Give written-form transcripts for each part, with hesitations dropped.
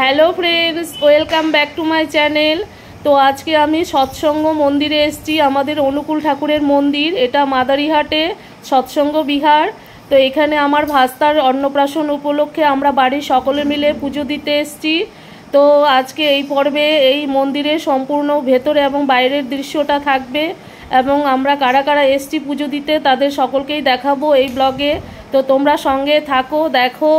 Hello friends, welcome back to my channel. তো আজকে আমি সৎসঙ্গ মন্দিরে এসেছি, আমাদের অনুকূল ঠাকুরের মন্দির। এটা মাদারিহাটে সৎসঙ্গ বিহার। তো এখানে আমার ভাস্তার অন্নপ্রাশন উপলক্ষে আমরা বাড়ির সকলে মিলে পুজো দিতে এসেছি। তো আজকে এই পর্বে এই মন্দিরের সম্পূর্ণ ভেতরে এবং বাইরের দৃশ্যটা থাকবে, এবং আমরা কারা কারা এসেছি পুজো দিতে তাদের সকলকেই দেখাবো এই ব্লগে। তো তোমরা সঙ্গে থাকো, দেখো।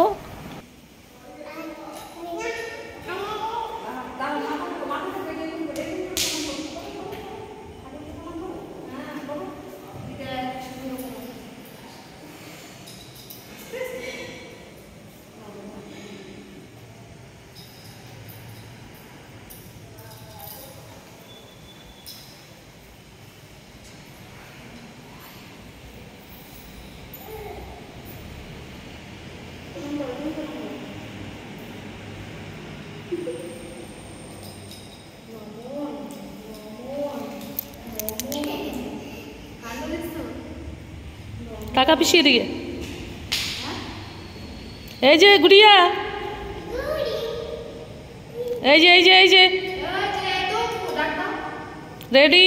টাকা পিছিয়ে দিয়ে এই যে গুড়িয়া, এই যে এই যে এই যে রেডি।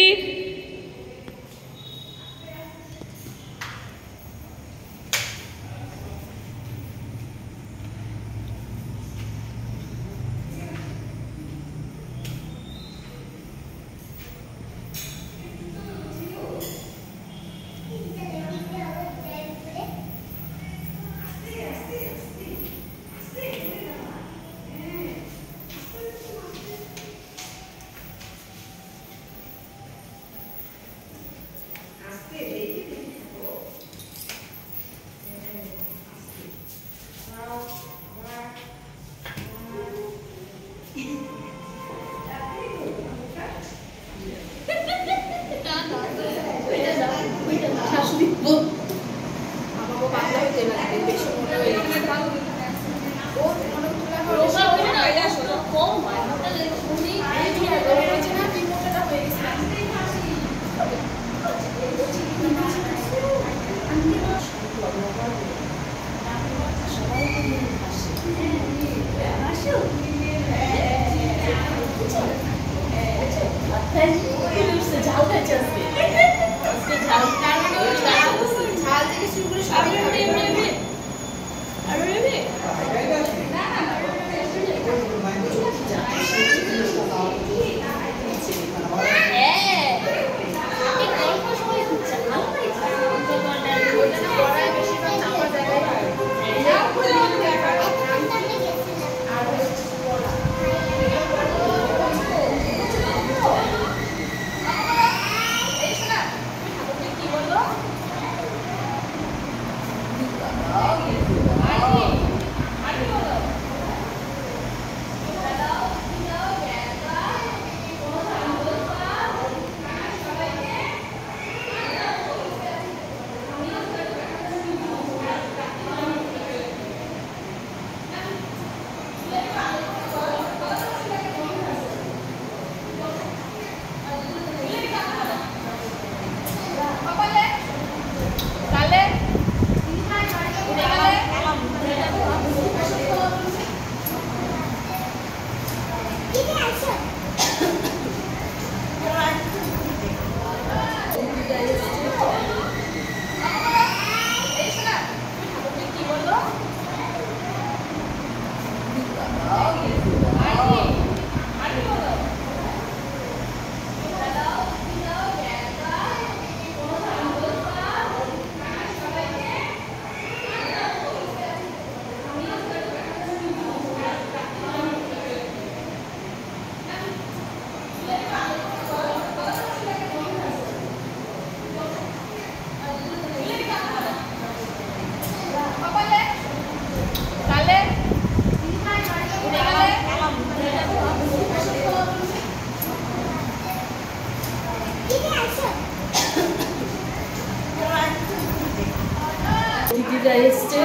দিদিরা এসছে,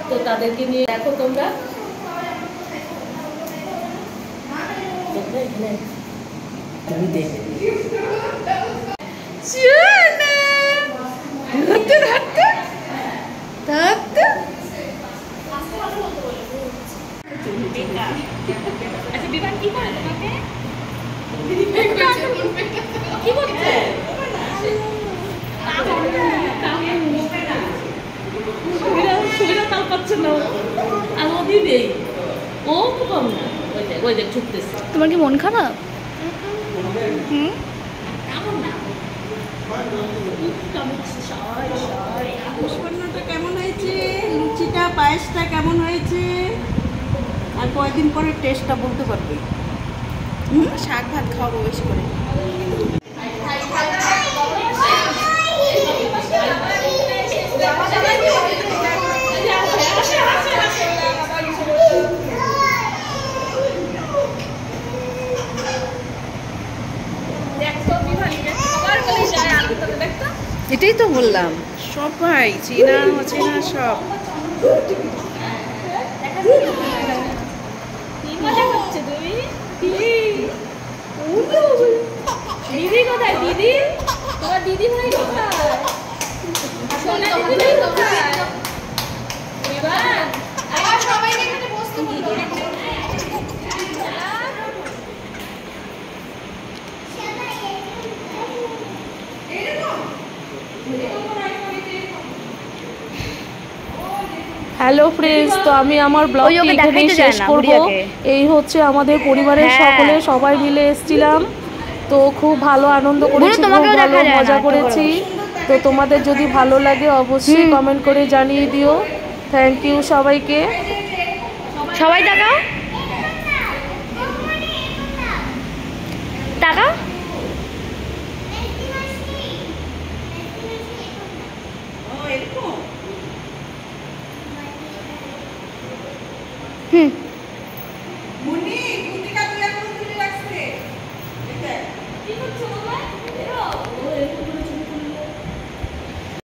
তো তাদেরকে নিয়ে দেখো তোমরা। তুমি দেখো আচ্ছা বিমান কি করে তোমাকে কি করছে সুবিধা তাল পাচ্ছে না আর ও দিবে ও তো কম না ওই দেখ ছুটতেছে। তোমার কি মন খারাপ? পুষ্পান্নটা কেমন হয়েছে, লুচিটা পায়েসটা কেমন হয়েছে, আর কয়দিন পরে টেস্টটা বলতে পারবে। শাক ভাত খাওয়াবো বেশি করে। এটাই তো বললাম, সবাই চেনা অচেনা সব। দিদি কোথায়? দিদি তোমার দিদি ভাই কোথায়? সোনা দিদি ভাই কোথায়? সবাই এখানে বসতে বলবো। হ্যালো ফ্রেন্ডস, তো আমি আমার ব্লগটি এখানেই শেষ করব। এই হচ্ছে আমাদের পরিবারের সকলে সবাই মিলে এসেছিলাম, তো খুব ভালো আনন্দ করেছি, খুব ভালো মজা করেছি। তো তোমাদের যদি ভালো লাগে অবশ্যই কমেন্ট করে জানিয়ে দিও। থ্যাংক ইউ সবাইকে। সবাই তাকাও তাকাও। মুন্নি, কুতিকা তুলে রাখছে।